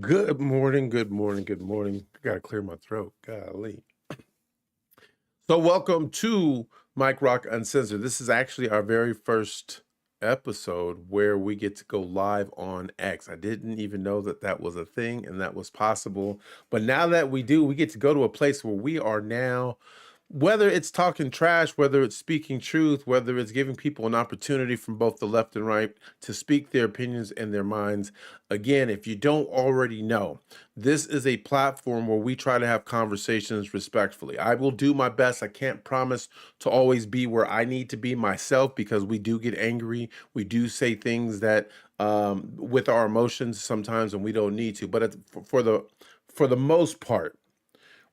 Good morning, good morning, good morning. I gotta clear my throat. Golly. So, welcome to Mike Rock Uncensored. This is actually our very first episode where we get to go live on X. I didn't even know that that was a thing and that was possible. But now that we do, we get to go to a place where we are now, whether it's talking trash, whether it's speaking truth, whether it's giving people an opportunity from both the left and right to speak their opinions and their minds. Again, if you don't already know, this is a platform where we try to have conversations respectfully. I will do my best. I can't promise to always be where I need to be myself because we do get angry. We do say things that with our emotions sometimes, and we don't need to. But for the most part,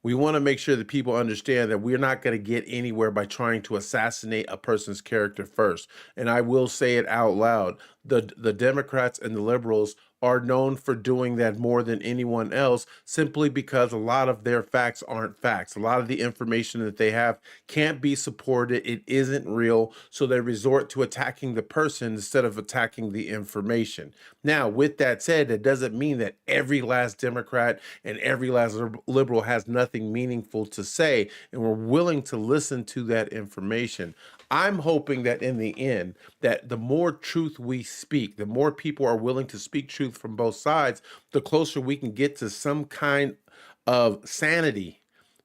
we want to make sure that people understand that we're not going to get anywhere by trying to assassinate a person's character first. And I will say it out loud. The Democrats and the liberals are known for doing that more than anyone else, simply because a lot of their facts aren't facts. A lot of the information that they have can't be supported. It isn't real. So they resort to attacking the person instead of attacking the information. Now, with that said, that doesn't mean that every last Democrat and every last liberal has nothing meaningful to say, and we're willing to listen to that information. I'm hoping that in the end, that the more truth we speak, the more people are willing to speak truth from both sides, the closer we can get to some kind of sanity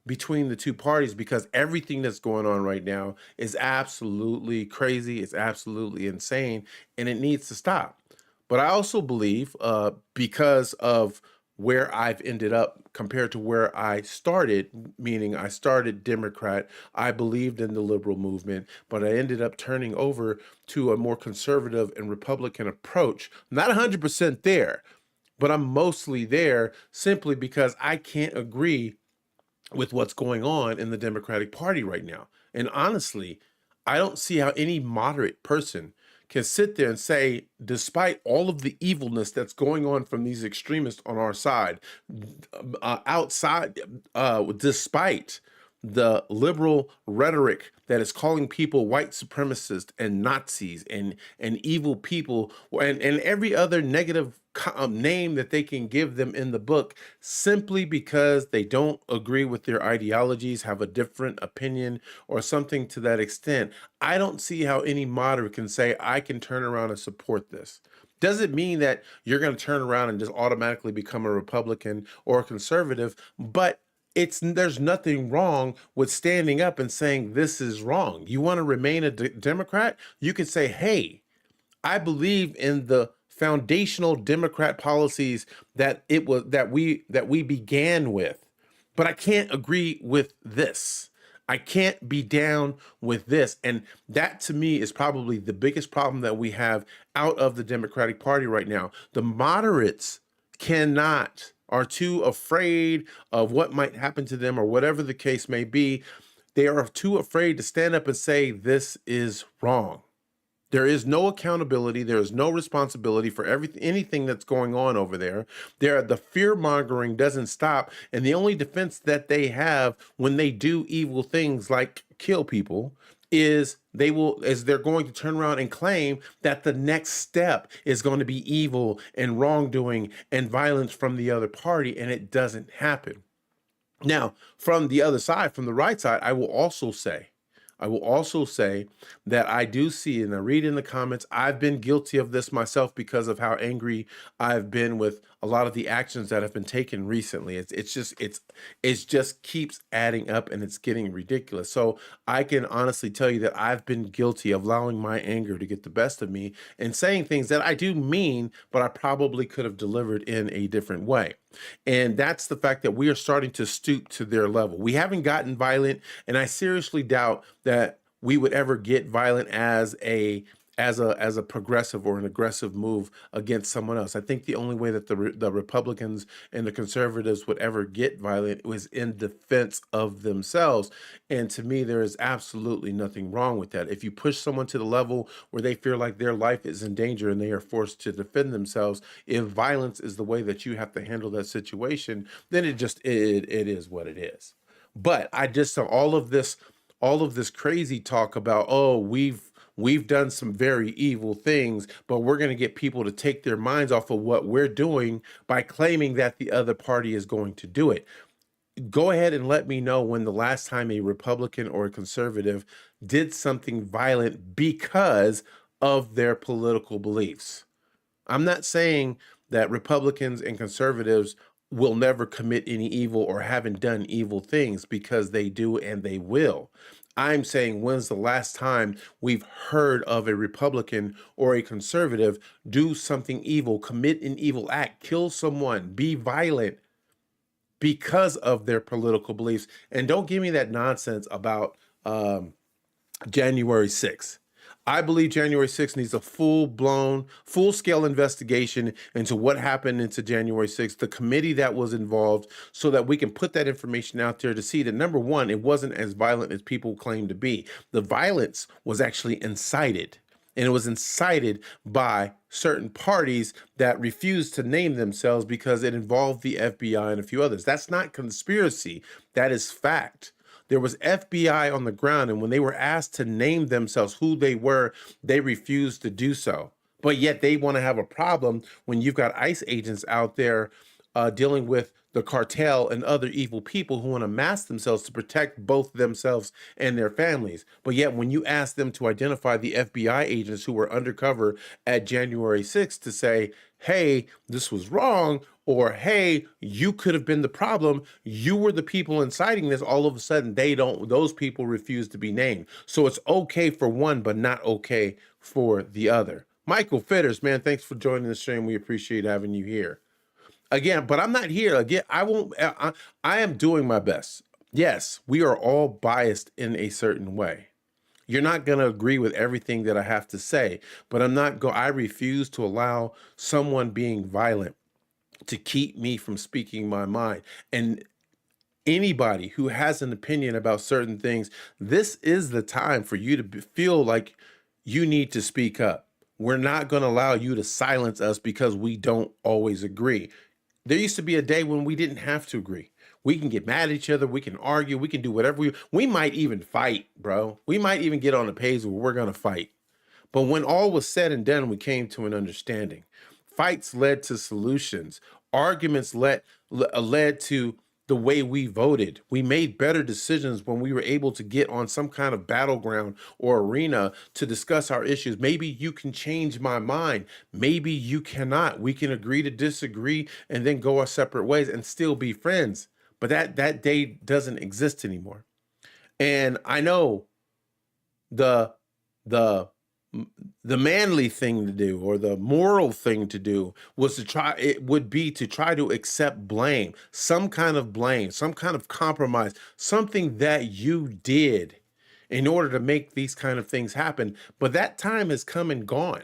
between the two parties, because everything that's going on right now is absolutely crazy, it's absolutely insane, and it needs to stop. But I also believe, because of where I've ended up compared to where I started, meaning I started Democrat, I believed in the liberal movement, but I ended up turning over to a more conservative and Republican approach. Not 100% there, but I'm mostly there simply because I can't agree with what's going on in the Democratic Party right now. And honestly, I don't see how any moderate person can sit there and say, despite all of the evilness that's going on from these extremists on our side, despite the liberal rhetoric that is calling people white supremacists and Nazis and evil people and every other negative name that they can give them in the book, simply because they don't agree with their ideologies, have a different opinion, or something to that extent. I don't see how any moderate can say, I can turn around and support this. Doesn't mean that you're going to turn around and just automatically become a Republican or a conservative, but there's nothing wrong with standing up and saying this is wrong. You want to remain a Democrat? You can say, hey, I believe in the foundational Democrat policies that we began with, but I can't agree with this. I can't be down with this. And that to me is probably the biggest problem that we have out of the Democratic Party right now. The moderates are too afraid of what might happen to them or whatever the case may be. They are too afraid to stand up and say, this is wrong. There is no accountability. There is no responsibility for anything that's going on over there. The fear mongering doesn't stop. And the only defense that they have when they do evil things like kill people is they're going to turn around and claim that the next step is going to be evil and wrongdoing and violence from the other party. And it doesn't happen. Now, from the other side, from the right side, I will also say that I do see, and I read in the comments, I've been guilty of this myself because of how angry I've been with a lot of the actions that have been taken recently. It's just keeps adding up and it's getting ridiculous. So I can honestly tell you that I've been guilty of allowing my anger to get the best of me and saying things that I do mean, but I probably could have delivered in a different way. And that's the fact that we are starting to stoop to their level. We haven't gotten violent, and I seriously doubt that we would ever get violent as a progressive or an aggressive move against someone else. I think the only way that the Republicans and the conservatives would ever get violent was in defense of themselves. And to me, there is absolutely nothing wrong with that. If you push someone to the level where they feel like their life is in danger and they are forced to defend themselves, if violence is the way that you have to handle that situation, then it is what it is. But I just saw all of this crazy talk about, oh, we've done some very evil things, but we're going to get people to take their minds off of what we're doing by claiming that the other party is going to do it. Go ahead and let me know when the last time a Republican or a conservative did something violent because of their political beliefs. I'm not saying that Republicans and conservatives will never commit any evil or haven't done evil things, because they do and they will. I'm saying, when's the last time we've heard of a Republican or a conservative do something evil, commit an evil act, kill someone, be violent because of their political beliefs? And don't give me that nonsense about January 6th. I believe January 6th needs a full-blown, full-scale investigation into what happened into January 6th, the committee that was involved, so that we can put that information out there to see that, number one, it wasn't as violent as people claim to be. The violence was actually incited, and it was incited by certain parties that refused to name themselves because it involved the FBI and a few others. That's not conspiracy. That is fact. There was FBI on the ground, and when they were asked to name themselves, who they were, they refused to do so. But yet they want to have a problem when you've got ICE agents out there dealing with the cartel and other evil people who want to mask themselves to protect both themselves and their families. But yet when you ask them to identify the FBI agents who were undercover at January 6th to say, hey, this was wrong, or hey, you could have been the problem, you were the people inciting this, all of a sudden those people refuse to be named. So it's okay for one, but not okay for the other. Michael Fitters, man, thanks for joining the stream. We appreciate having you here. Again, but I'm not here. Again, I am doing my best. Yes, we are all biased in a certain way. You're not going to agree with everything that I have to say, but I refuse to allow someone being violent to keep me from speaking my mind. And anybody who has an opinion about certain things, this is the time for you to feel like you need to speak up. We're not going to allow you to silence us because we don't always agree. There used to be a day when we didn't have to agree. We can get mad at each other. We can argue. We can do whatever we might even fight, bro. We might even get on a page where we're going to fight. But when all was said and done, we came to an understanding. Fights led to solutions. Arguments led to the way we voted. We made better decisions when we were able to get on some kind of battleground or arena to discuss our issues. Maybe you can change my mind. Maybe you cannot. We can agree to disagree and then go our separate ways and still be friends. But that day doesn't exist anymore. And I know the manly thing to do, or the moral thing to do, would be to try to accept blame, some kind of compromise, something that you did in order to make these kind of things happen. But that time has come and gone.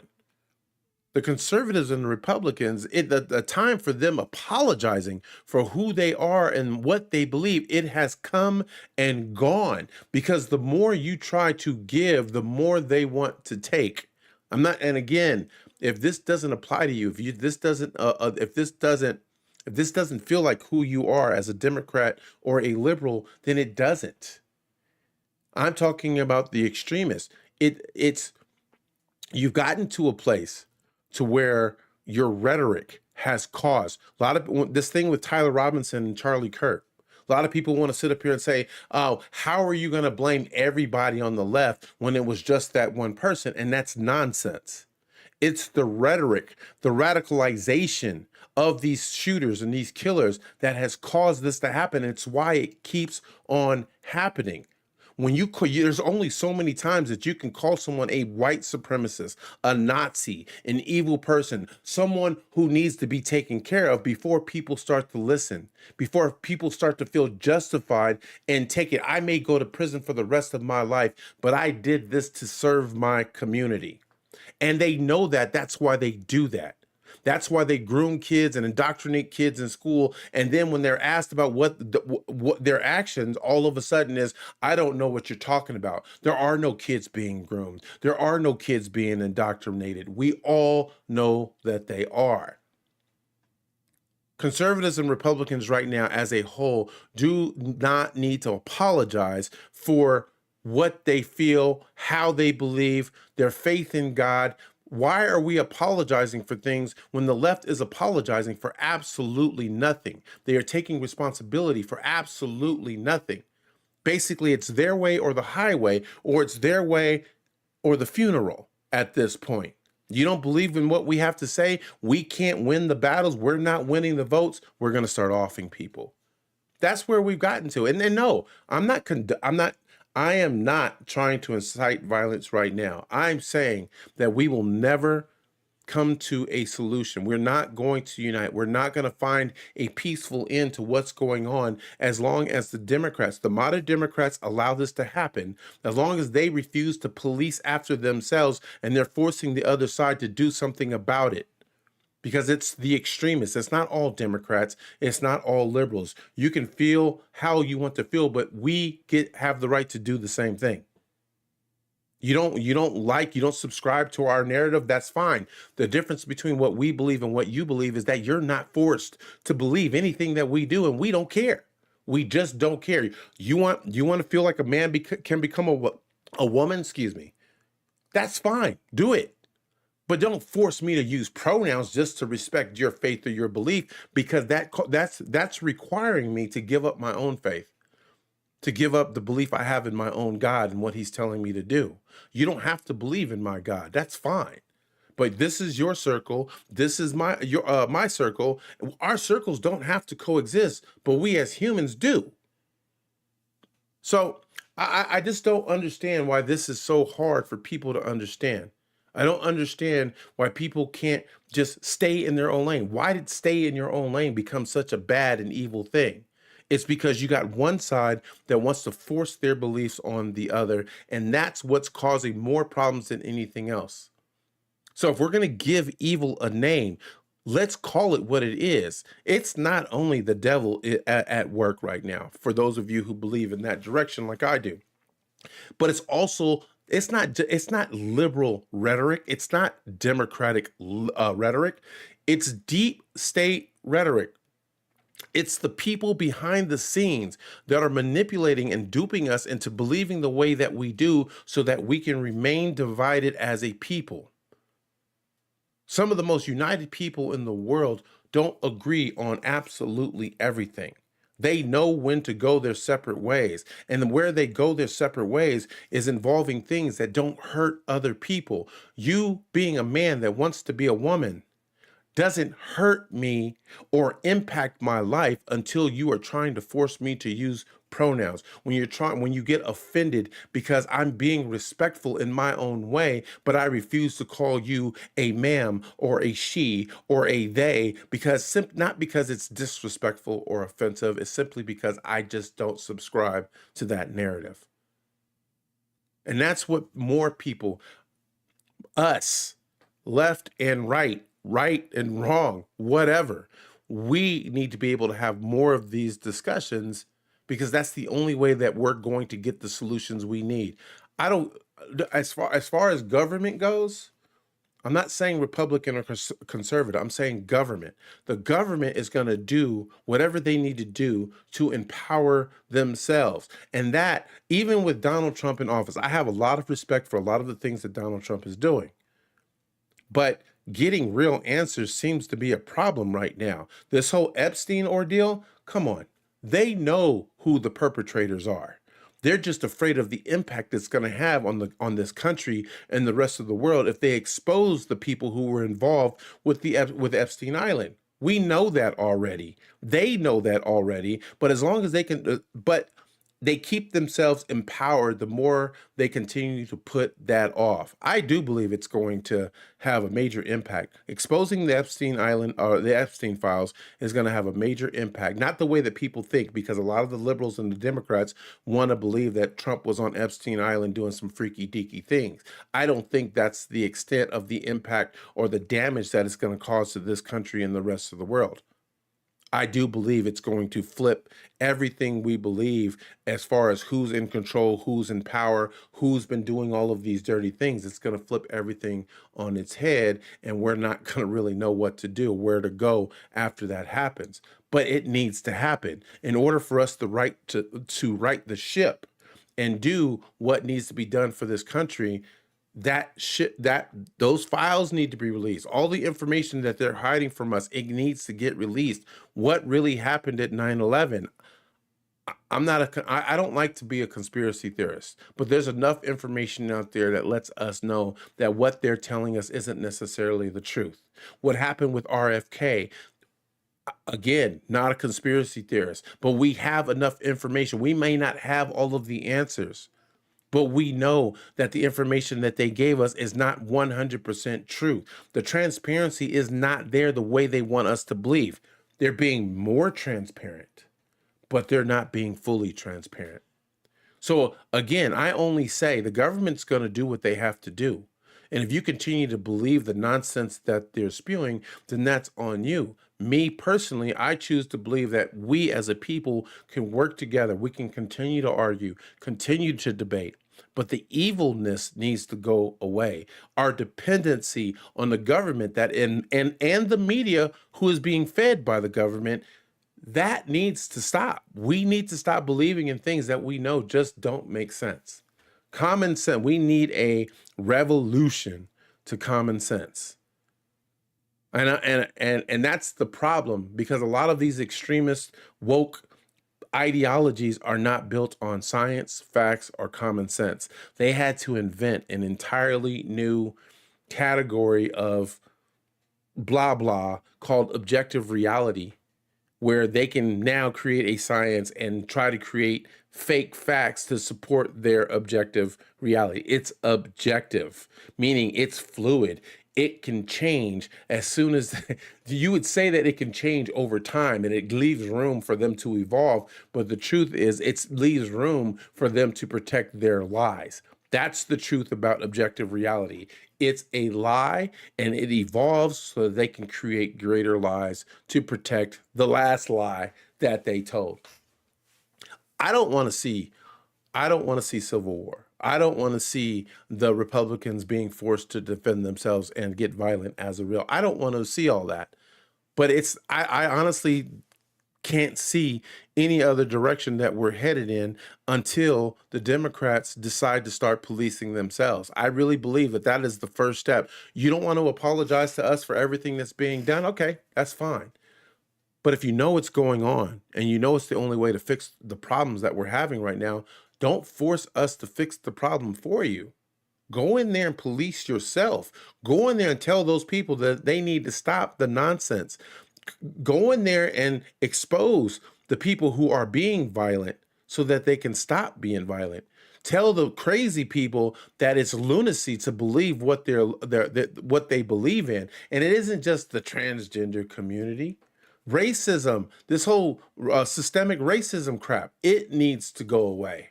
The conservatives and the Republicans, the time for them apologizing for who they are and what they believe, it has come and gone, because the more you try to give, the more they want to take. And again, if this doesn't apply to you, if this doesn't feel like who you are as a Democrat or a liberal, then it doesn't. I'm talking about the extremists. You've gotten to a place to where your rhetoric has caused a lot of this thing with Tyler Robinson and Charlie Kirk. A lot of people want to sit up here and say, oh, how are you going to blame everybody on the left when it was just that one person? And that's nonsense. It's the rhetoric, the radicalization of these shooters and these killers that has caused this to happen. It's why it keeps on happening. There's only so many times that you can call someone a white supremacist, a Nazi, an evil person, someone who needs to be taken care of before people start to listen, before people start to feel justified and take it. I may go to prison for the rest of my life, but I did this to serve my community. And they know that. That's why they do that. That's why they groom kids and indoctrinate kids in school. And then when they're asked about what their actions, all of a sudden is, I don't know what you're talking about. There are no kids being groomed. There are no kids being indoctrinated. We all know that they are. Conservatives and Republicans right now as a whole do not need to apologize for what they feel, how they believe, their faith in God. Why are we apologizing for things when the left is apologizing for absolutely nothing? They are taking responsibility for absolutely nothing. Basically, it's their way or the highway, or it's their way or the funeral at this point. You don't believe in what we have to say? We can't win the battles. We're not winning the votes. We're going to start offing people. That's where we've gotten to. And no, I am not trying to incite violence right now. I'm saying that we will never come to a solution. We're not going to unite. We're not going to find a peaceful end to what's going on as long as the Democrats, the moderate Democrats, allow this to happen, as long as they refuse to police after themselves and they're forcing the other side to do something about it. Because it's the extremists. It's not all Democrats. It's not all liberals. You can feel how you want to feel, but we have the right to do the same thing. You don't subscribe to our narrative, that's fine. The difference between what we believe and what you believe is that you're not forced to believe anything that we do, and we don't care. We just don't care. You want to feel like a man can become a woman, excuse me. That's fine. Do it. But don't force me to use pronouns just to respect your faith or your belief, because that's requiring me to give up my own faith, to give up the belief I have in my own God and what he's telling me to do. You don't have to believe in my God. That's fine. But this is your circle. This is my circle. Our circles don't have to coexist, but we as humans do. So I just don't understand why this is so hard for people to understand. I don't understand why people can't just stay in their own lane. Why did stay in your own lane become such a bad and evil thing? It's because you got one side that wants to force their beliefs on the other, and that's what's causing more problems than anything else. So if we're going to give evil a name, let's call it what it is. It's not only the devil at work right now, for those of you who believe in that direction like I do, but it's not liberal rhetoric. It's not democratic rhetoric. It's deep state rhetoric. It's the people behind the scenes that are manipulating and duping us into believing the way that we do so that we can remain divided as a people. Some of the most united people in the world don't agree on absolutely everything. They know when to go their separate ways. And where they go their separate ways is involving things that don't hurt other people. You being a man that wants to be a woman doesn't hurt me or impact my life until you are trying to force me to use pronouns. When you get offended because I'm being respectful in my own way, but I refuse to call you a ma'am or a she or a they, not because it's disrespectful or offensive, it's simply because I just don't subscribe to that narrative. And that's what more people, us, left and right and wrong, whatever. We need to be able to have more of these discussions, because that's the only way that we're going to get the solutions we need. As far as government goes, I'm not saying Republican or conservative. I'm saying government. The government is going to do whatever they need to do to empower themselves. And that, even with Donald Trump in office, I have a lot of respect for a lot of the things that Donald Trump is doing. But getting real answers seems to be a problem right now. This whole Epstein ordeal, come on. They know who the perpetrators are. They're just afraid of the impact it's going to have on this country and the rest of the world if they expose the people who were involved with Epstein Island. We know that already. They know that already. But as long as they can, they keep themselves empowered the more they continue to put that off. I do believe it's going to have a major impact. Exposing the Epstein Island or the Epstein files is going to have a major impact. Not the way that people think, because a lot of the liberals and the Democrats want to believe that Trump was on Epstein Island doing some freaky deaky things. I don't think that's the extent of the impact or the damage that it's going to cause to this country and the rest of the world. I do believe it's going to flip everything we believe as far as who's in control, who's in power, who's been doing all of these dirty things. It's going to flip everything on its head, and we're not going to really know what to do, where to go after that happens. But it needs to happen in order for us to right the ship. and do what needs to be done for this country, that those files need to be released. All the information that they're hiding from us, it needs to get released. What really happened at 9/11? I'm not I don't like to be a conspiracy theorist, but there's enough information out there that lets us know that what they're telling us isn't necessarily the truth. What happened with RFK, again, not a conspiracy theorist, but we have enough information. We may not have all of the answers, but we know that the information that they gave us is not 100% true. The transparency is not there the way they want us to believe. They're being more transparent, but they're not being fully transparent. So again, I only say the government's going to do what they have to do. And if you continue to believe the nonsense that they're spewing, then that's on you. Me personally, I choose to believe that we as a people can work together. We can continue to argue, continue to debate, but the evilness needs to go away. Our dependency on the government that and the media who is being fed by the government, that needs to stop. We need to stop believing in things that we know just don't make sense. Common sense. We need a revolution to common sense. And that's the problem, because a lot of these extremist woke ideologies are not built on science, facts, or common sense. They had to invent an entirely new category of blah blah called objective reality, where they can now create a science and try to create fake facts to support their objective reality. It's objective, meaning it's fluid. It can change as soon as you would say that it can change over time, and it leaves room for them to evolve. But the truth is, it leaves room for them to protect their lies. That's the truth about objective reality. It's a lie, and it evolves so that they can create greater lies to protect the last lie that they told. I don't want to see I don't want to see civil war. I don't want to see the Republicans being forced to defend themselves and get violent as a real. I don't want to see all that. But I honestly can't see any other direction that we're headed in until the Democrats decide to start policing themselves. I really believe that that is the first step. You don't want to apologize to us for everything that's being done? Okay, that's fine. But if you know what's going on and you know it's the only way to fix the problems that we're having right now, don't force us to fix the problem for you. Go in there and police yourself. Go in there and tell those people that they need to stop the nonsense. Go in there and expose the people who are being violent so that they can stop being violent. Tell the crazy people that it's lunacy to believe what what they believe in. And it isn't just the transgender community. Racism, this whole systemic racism crap, it needs to go away.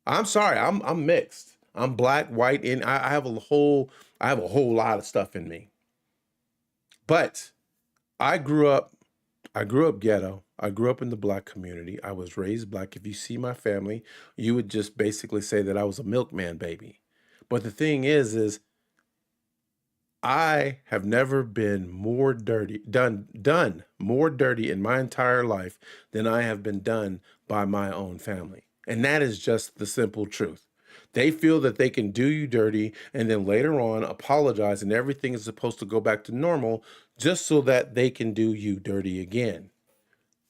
I'm sorry, I'm mixed. I'm black, white, and I have a whole lot of stuff in me. But I grew up I grew up ghetto. I grew up in the black community. I was raised black. If you see my family, you would just basically say that I was a milkman baby. But the thing is I have never been more dirty, done more dirty in my entire life than I have been done by my own family. And that is just the simple truth. They feel that they can do you dirty and then later on apologize, and everything is supposed to go back to normal just so that they can do you dirty again.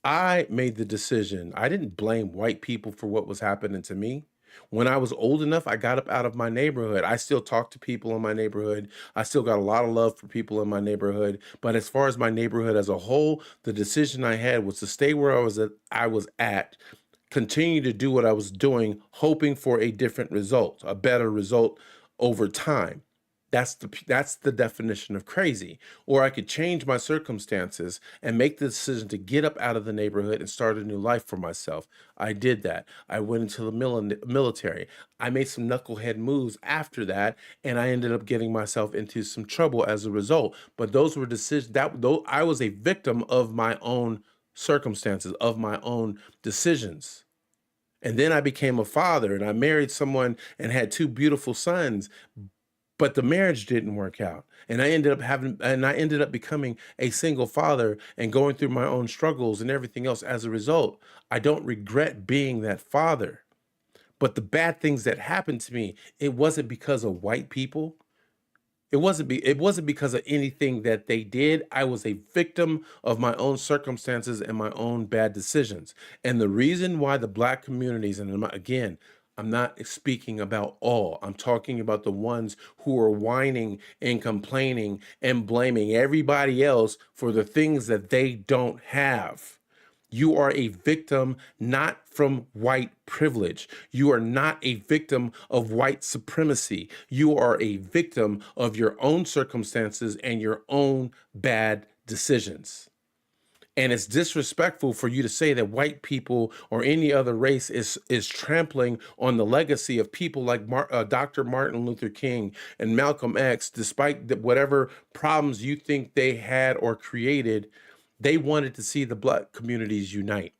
I made the decision. I didn't blame white people for what was happening to me. When I was old enough, I got up out of my neighborhood. I still talk to people in my neighborhood. I still got a lot of love for people in my neighborhood. But as far as my neighborhood as a whole, the decision I had was to stay where I was at, continue to do what I was doing, hoping for a different result, a better result over time. That's the definition of crazy. Or I could change my circumstances and make the decision to get up out of the neighborhood and start a new life for myself. I did that. I went into the military. I made some knucklehead moves after that, and I ended up getting myself into some trouble as a result. But those were decisions that though I was a victim of my own circumstances, of my own decisions. And then I became a father, and I married someone and had two beautiful sons, but the marriage didn't work out, and I ended up becoming a single father and going through my own struggles and everything else as a result. I don't regret being that father, But the bad things that happened to me, it wasn't because of white people. It wasn't because of anything that they did. I was a victim of my own circumstances and my own bad decisions. And the reason why the black communities, and again, I'm not speaking about all. I'm talking about the ones who are whining and complaining and blaming everybody else for the things that they don't have. You are a victim not from white privilege. You are not a victim of white supremacy. You are a victim of your own circumstances and your own bad decisions. And it's disrespectful for you to say that white people or any other race is trampling on the legacy of people like Dr. Martin Luther King and Malcolm X, despite whatever problems you think they had or created. They wanted to see the black communities unite.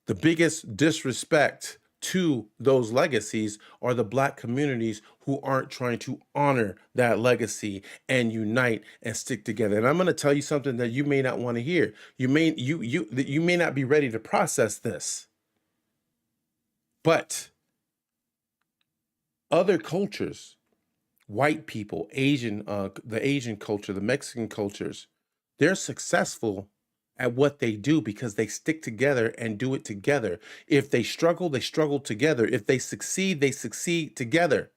The biggest disrespect to those legacies are the black communities who aren't trying to honor that legacy and unite and stick together. And I'm going to tell you something that you may not want to hear. You may not be ready to process this. But other cultures, white people, the Asian culture, the Mexican cultures, they're successful at what they do because they stick together and do it together. If they struggle together. If they succeed together.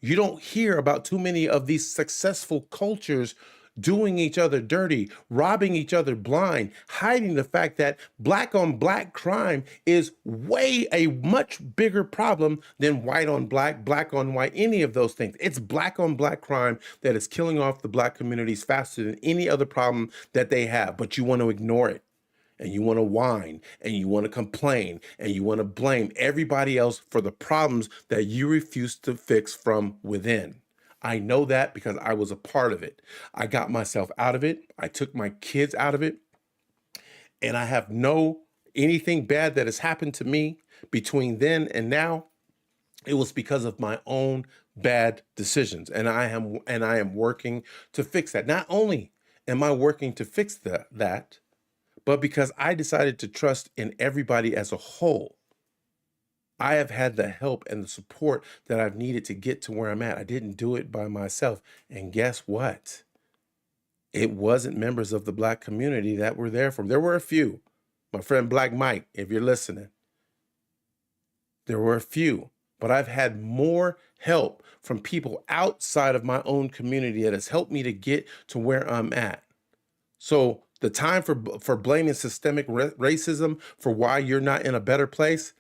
You don't hear about too many of these successful cultures doing each other dirty, robbing each other blind, hiding the fact that black on black crime is way a much bigger problem than white on black, black on white, any of those things. It's black on black crime that is killing off the black communities faster than any other problem that they have, but you want to ignore it. And you want to whine and you want to complain and you want to blame everybody else for the problems that you refuse to fix from within. I know that because I was a part of it. I got myself out of it. I took my kids out of it. And I have anything bad that has happened to me between then and now. It was because of my own bad decisions. And I am working to fix that. Not only am I working to fix that, but because I decided to trust in everybody as a whole. I have had the help and the support that I've needed to get to where I'm at. I didn't do it by myself. And guess what? It wasn't members of the black community that were there for me. There were a few. My friend Black Mike, if you're listening, there were a few. But I've had more help from people outside of my own community that has helped me to get to where I'm at. So the time for blaming systemic racism for why you're not in a better place,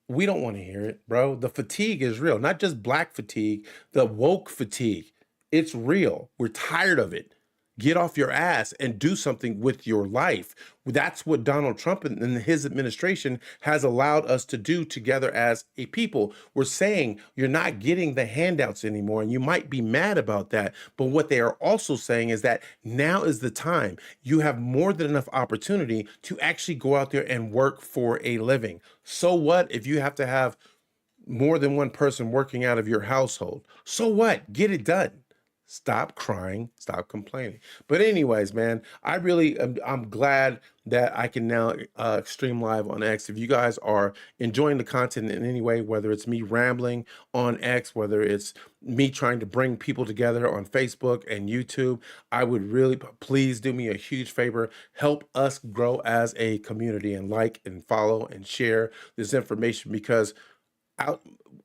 we don't want to hear it, bro. The fatigue is real, not just black fatigue, the woke fatigue. It's real. We're tired of it. Get off your ass and do something with your life. That's what Donald Trump and his administration has allowed us to do together as a people. We're saying you're not getting the handouts anymore, and you might be mad about that. But what they are also saying is that now is the time. You have more than enough opportunity to actually go out there and work for a living. So what if you have to have more than one person working out of your household? So what? Get it done. Stop crying, stop complaining. But anyways, man, I'm glad that I can now stream live on X. If you guys are enjoying the content in any way, whether it's me rambling on X, whether it's me trying to bring people together on Facebook and YouTube, I would really, please do me a huge favor. Help us grow as a community and like and follow and share this information, because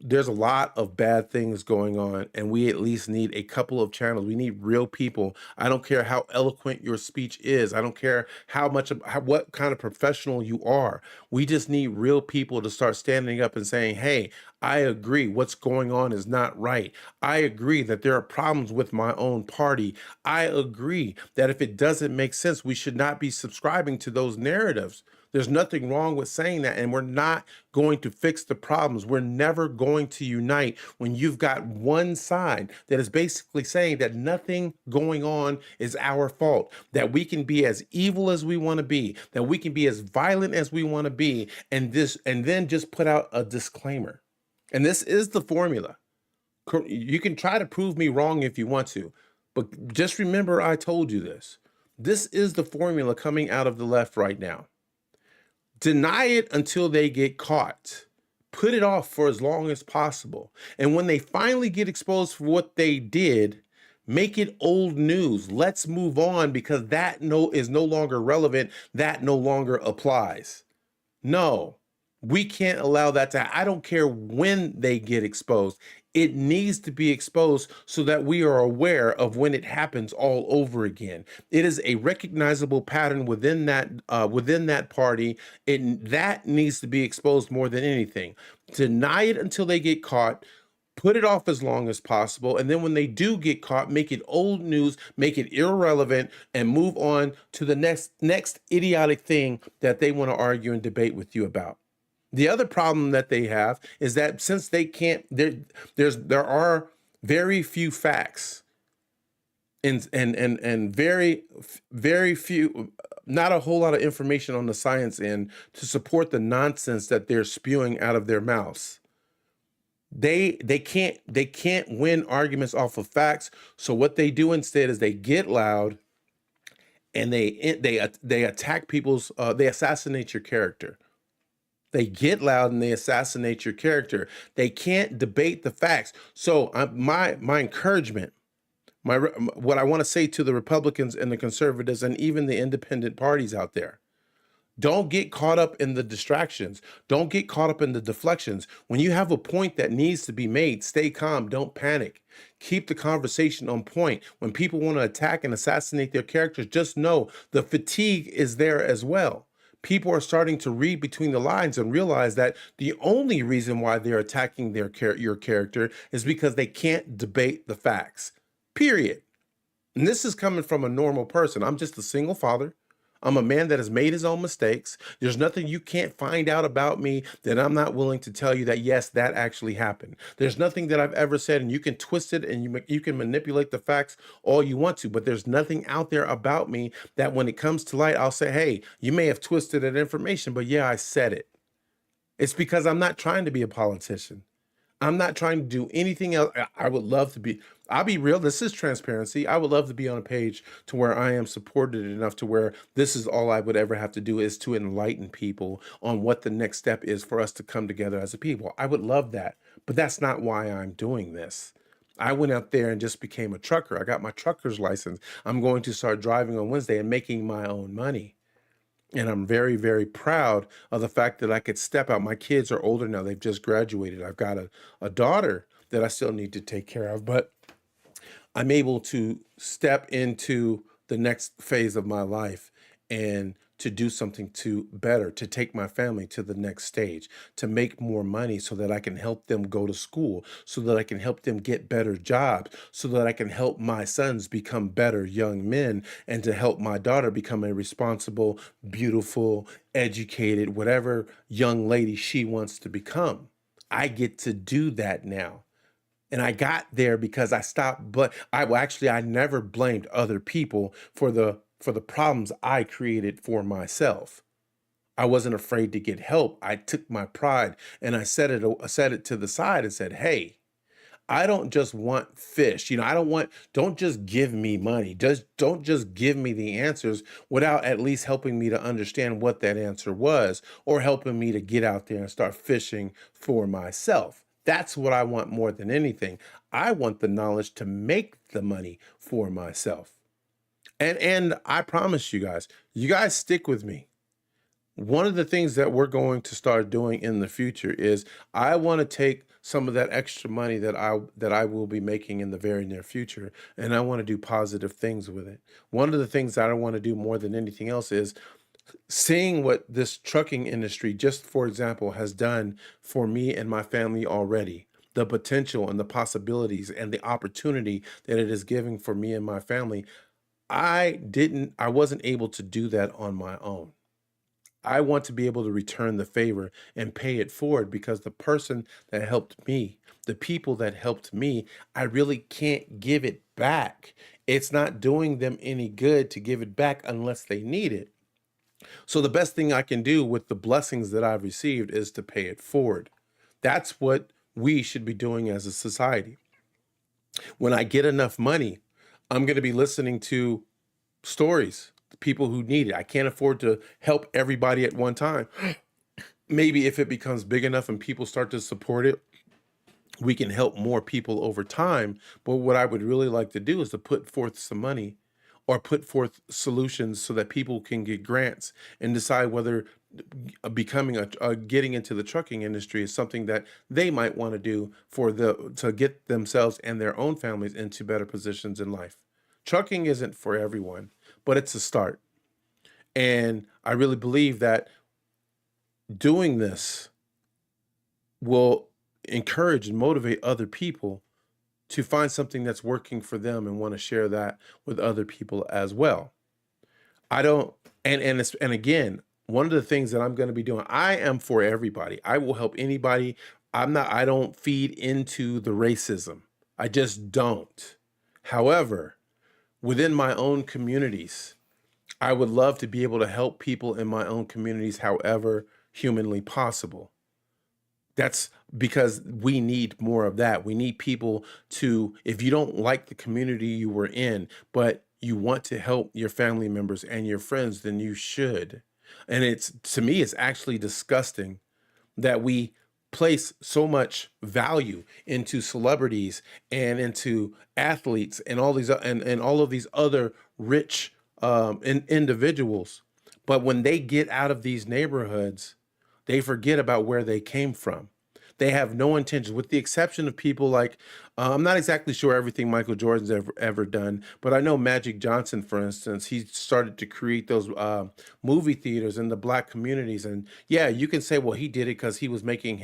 there's a lot of bad things going on, and we at least need a couple of channels. We need real people. I don't care how eloquent your speech is. I don't care what kind of professional you are. We just need real people to start standing up and saying, hey, I agree. What's going on is not right. I agree that there are problems with my own party. I agree that if it doesn't make sense, we should not be subscribing to those narratives. There's nothing wrong with saying that, and we're not going to fix the problems. We're never going to unite when you've got one side that is basically saying that nothing going on is our fault, that we can be as evil as we want to be, that we can be as violent as we want to be, and then just put out a disclaimer. And this is the formula. You can try to prove me wrong if you want to, but just remember I told you this. This is the formula coming out of the left right now. Deny it until they get caught. put it off for as long as possible. And when they finally get exposed for what they did, make it old news. Let's move on because that is no longer relevant. That no longer applies. No, we can't allow that to. I don't care when they get exposed. It needs to be exposed so that we are aware of when it happens all over again. It is a recognizable pattern within that party. That needs to be exposed more than anything. Deny it until they get caught. Put it off as long as possible, and then when they do get caught, make it old news, make it irrelevant, and move on to the next idiotic thing that they want to argue and debate with you about. The other problem that they have is that since they can't, there are very few facts and very few, not a whole lot of information on the science end to support the nonsense that they're spewing out of their mouths. They can't win arguments off of facts. So what they do instead is they get loud and they attack people's they assassinate your character. They get loud and they assassinate your character. They can't debate the facts. So my encouragement, what I want to say to the Republicans and the conservatives and even the independent parties out there, don't get caught up in the distractions. Don't get caught up in the deflections. When you have a point that needs to be made, stay calm. Don't panic. Keep the conversation on point. When people want to attack and assassinate their characters, just know the fatigue is there as well. People are starting to read between the lines and realize that the only reason why they're attacking your character is because they can't debate the facts. Period. And this is coming from a normal person. I'm just a single father. I'm a man that has made his own mistakes. There's nothing you can't find out about me that I'm not willing to tell you that, yes, that actually happened. There's nothing that I've ever said, and you can twist it and you can manipulate the facts all you want to, but there's nothing out there about me that when it comes to light, I'll say, hey, you may have twisted that information, but yeah, I said it. It's because I'm not trying to be a politician. I'm not trying to do anything else. I would love to be, I'll be real. This is transparency. I would love to be on a page to where I am supported enough to where this is all I would ever have to do is to enlighten people on what the next step is for us to come together as a people. I would love that, but that's not why I'm doing this. I went out there and just became a trucker. I got my trucker's license. I'm going to start driving on Wednesday and making my own money. And I'm very, very proud of the fact that I could step out. My kids are older now. They've just graduated. I've got a daughter that I still need to take care of, but I'm able to step into the next phase of my life and to do something to better, to take my family to the next stage, to make more money so that I can help them go to school, so that I can help them get better jobs, so that I can help my sons become better young men, and to help my daughter become a responsible, beautiful, educated, whatever young lady she wants to become. I get to do that now. And I got there because I stopped, but I never blamed other people for the problems I created for myself. I wasn't afraid to get help. I took my pride and I set it to the side and said, "Hey, I don't just want fish. Don't just give me money. Just don't just give me the answers without at least helping me to understand what that answer was or helping me to get out there and start fishing for myself." That's what I want more than anything. I want the knowledge to make the money for myself. And I promise you guys stick with me. One of the things that we're going to start doing in the future is I want to take some of that extra money that I will be making in the very near future, and I want to do positive things with it. One of the things that I want to do more than anything else is seeing what this trucking industry, just for example, has done for me and my family already. The potential and the possibilities and the opportunity that it is giving for me and my family. I wasn't able to do that on my own. I want to be able to return the favor and pay it forward because the person that helped me, the people that helped me, I really can't give it back. It's not doing them any good to give it back unless they need it. So the best thing I can do with the blessings that I've received is to pay it forward. That's what we should be doing as a society. When I get enough money, I'm going to be listening to stories, the people who need it. I can't afford to help everybody at one time. maybe if it becomes big enough and people start to support it, we can help more people over time. But what I would really like to do is to put forth some money or put forth solutions so that people can get grants and decide whether becoming getting into the trucking industry is something that they might want to do for the to get themselves and their own families into better positions in life. Trucking isn't for everyone, but it's a start. And I really believe that doing this will encourage and motivate other people to find something that's working for them and want to share that with other people as well. I don't, and again, one of the things that I'm going to be doing, I am for everybody. I will help anybody. I don't feed into the racism. I just don't. However, within my own communities, I would love to be able to help people in my own communities however humanly possible. That's because we need more of that. We need people to, if you don't like the community you were in, but you want to help your family members and your friends, then you should. And it's, to me, it's actually disgusting that we place so much value into celebrities and into athletes and all these and all of these other rich individuals. But when they get out of these neighborhoods, they forget about where they came from. They have no intention, with the exception of people like, I'm not exactly sure everything Michael Jordan's ever done, but I know Magic Johnson, for instance, he started to create those movie theaters in the black communities. And yeah, you can say, well, he did it because he was making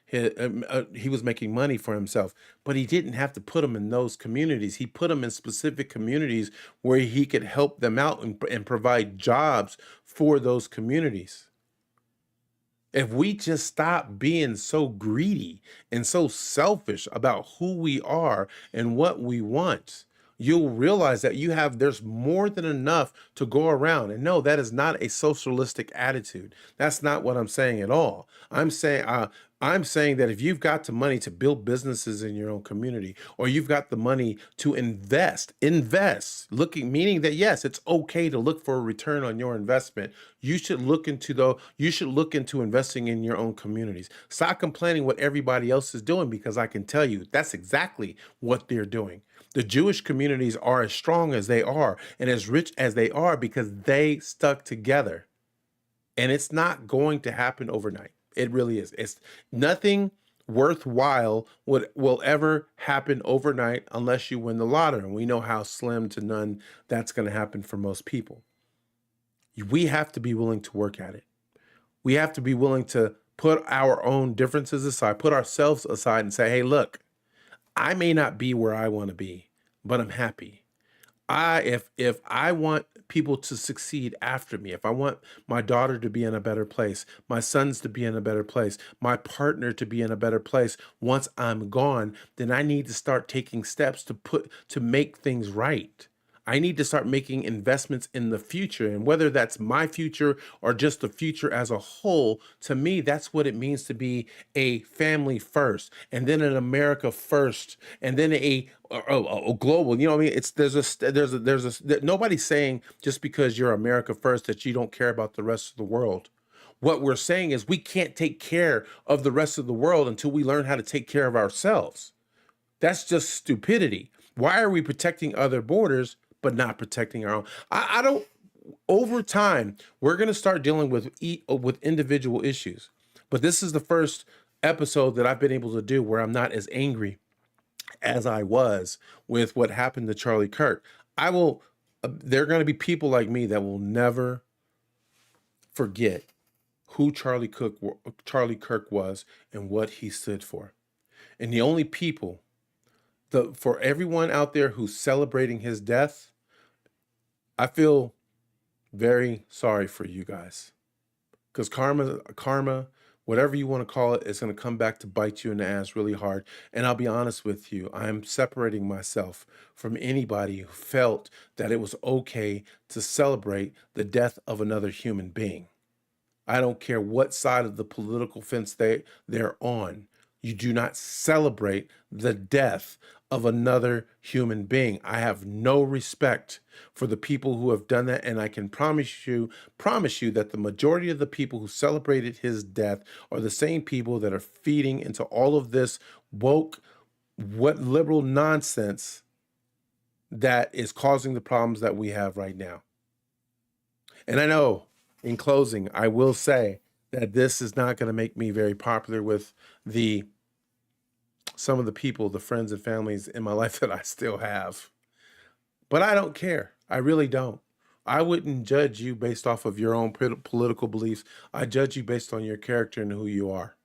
he was making money for himself, but he didn't have to put them in those communities. He put them in specific communities where he could help them out and provide jobs for those communities. If we just stop being so greedy and so selfish about who we are and what we want, you'll realize that there's more than enough to go around. And no, that is not a socialistic attitude. That's not what I'm saying at all. I'm saying that if you've got the money to build businesses in your own community, or you've got the money to meaning that yes, it's okay to look for a return on your investment. You should look into investing in your own communities. Stop complaining what everybody else is doing, because I can tell you that's exactly what they're doing. The Jewish communities are as strong as they are and as rich as they are because they stuck together. And it's not going to happen overnight. It really is. It's nothing worthwhile will ever happen overnight unless you win the lottery. And we know how slim to none that's going to happen for most people. We have to be willing to work at it. We have to be willing to put our own differences aside, put ourselves aside and say, hey, look, I may not be where I want to be, but I'm happy. If I want people to succeed after me, if I want my daughter to be in a better place, my sons to be in a better place, my partner to be in a better place once I'm gone, then I need to start taking steps to make things right. I need to start making investments in the future. And whether that's my future or just the future as a whole, to me, that's what it means to be a family first, and then an America first, and then a global. You know what I mean? Nobody's saying just because you're America first that you don't care about the rest of the world. What we're saying is we can't take care of the rest of the world until we learn how to take care of ourselves. That's just stupidity. Why are we protecting other borders but not protecting our own? I don't. Over time, we're going to start dealing with individual issues. But this is the first episode that I've been able to do where I'm not as angry as I was with what happened to Charlie Kirk. I will. There are going to be people like me that will never forget who Charlie Kirk was and what he stood for. And the only people, for everyone out there who's celebrating his death, I feel very sorry for you guys, because karma, whatever you want to call it, is going to come back to bite you in the ass really hard. And I'll be honest with you, I'm separating myself from anybody who felt that it was okay to celebrate the death of another human being. I don't care what side of the political fence they're on. You do not celebrate the death of another human being. I have no respect for the people who have done that, and I can promise you that the majority of the people who celebrated his death are the same people that are feeding into all of this woke, what liberal nonsense that is causing the problems that we have right now. And I know, in closing, I will say that this is not going to make me very popular with the some of the people, the friends and families in my life that I still have. But I don't care. I really don't. I wouldn't judge you based off of your own political beliefs. I judge you based on your character and who you are.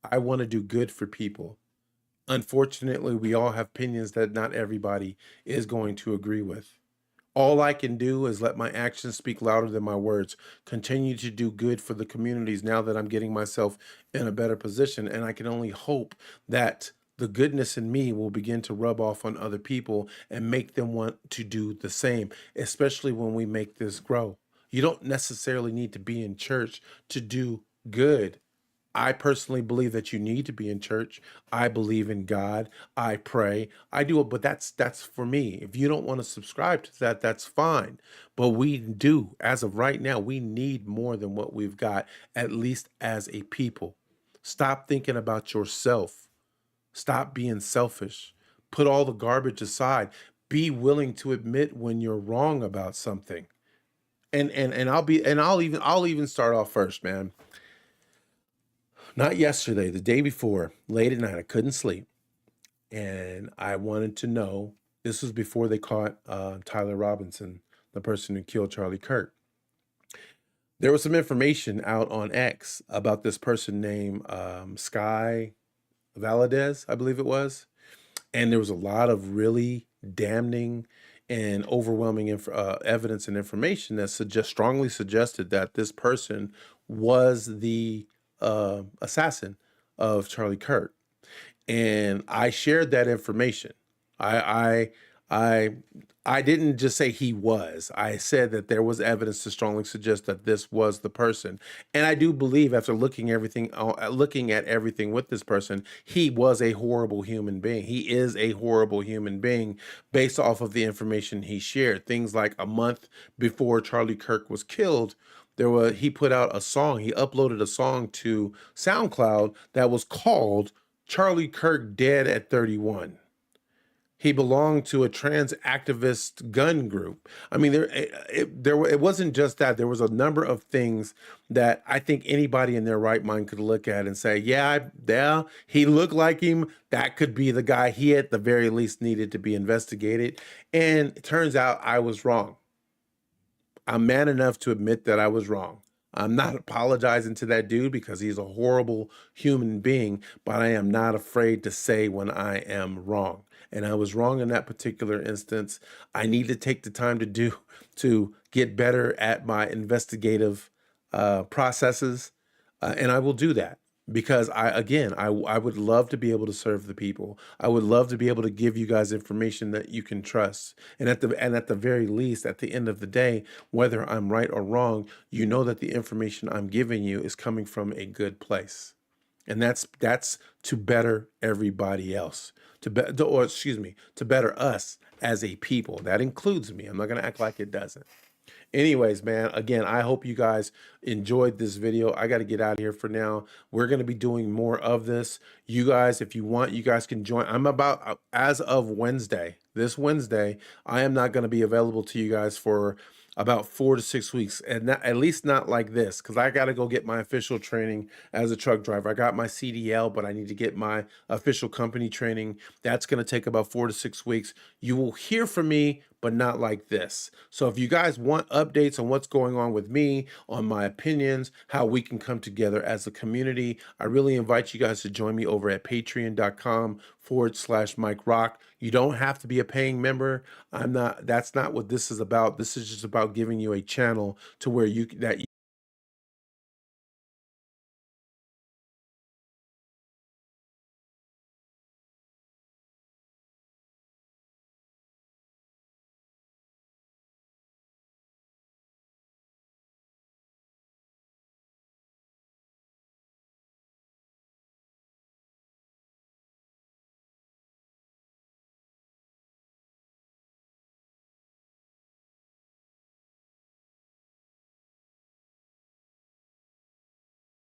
I want to do good for people. Unfortunately, we all have opinions that not everybody is going to agree with. All I can do is let my actions speak louder than my words. Continue to do good for the communities now that I'm getting myself in a better position. And I can only hope that the goodness in me will begin to rub off on other people and make them want to do the same, especially when we make this grow. You don't necessarily need to be in church to do good. I personally believe that you need to be in church. I believe in God. I pray. I do it, but that's for me. If you don't want to subscribe to that, that's fine. But we do, as of right now, we need more than what we've got, at least as a people. Stop thinking about yourself. Stop being selfish. Put all the garbage aside. Be willing to admit when you're wrong about something. And I'll even start off first, man. Not yesterday, the day before, late at night, I couldn't sleep. And I wanted to know, this was before they caught Tyler Robinson, the person who killed Charlie Kirk. There was some information out on X about this person named Sky Valadez, I believe it was. And there was a lot of really damning and overwhelming evidence and information that strongly suggested that this person was the assassin of Charlie Kirk. And I shared that information. I I I didn't just say he was. I said that there was evidence to strongly suggest that this was the person. And I do believe, after looking at everything with this person, he was a horrible human being. He is a horrible human being based off of the information he shared. Things like a month before Charlie Kirk was killed, he put out a song. He uploaded a song to SoundCloud that was called Charlie Kirk Dead at 31. He belonged to a trans activist gun group. I mean, it wasn't just that. There was a number of things that I think anybody in their right mind could look at and say, yeah, he looked like him. That could be the guy. He at the very least needed to be investigated. And it turns out I was wrong. I'm man enough to admit that I was wrong. I'm not apologizing to that dude because he's a horrible human being, but I am not afraid to say when I am wrong. And I was wrong in that particular instance. I need to take the time to get better at my investigative processes, and I will do that. Because I would love to be able to serve the people. I would love to be able to give you guys information that you can trust. And at the very least, at the end of the day, whether I'm right or wrong, you know that the information I'm giving you is coming from a good place. And that's to better everybody else. To better us as a people. That includes me. I'm not going to act like it doesn't. Anyways, man, again, I hope you guys enjoyed this video. I got to get out of here for now. We're going to be doing more of this. You guys, if you want, you guys can join. As of this Wednesday, I am not going to be available to you guys for about 4 to 6 weeks, and at least not like this, because I got to go get my official training as a truck driver. I got my CDL, but I need to get my official company training. That's going to take about 4 to 6 weeks. You will hear from me, but not like this. So if you guys want updates on what's going on with me, on my opinions, how we can come together as a community, I really invite you guys to join me over at patreon.com/Mike Rock. You don't have to be a paying member. That's not what this is about. This is just about giving you a channel to where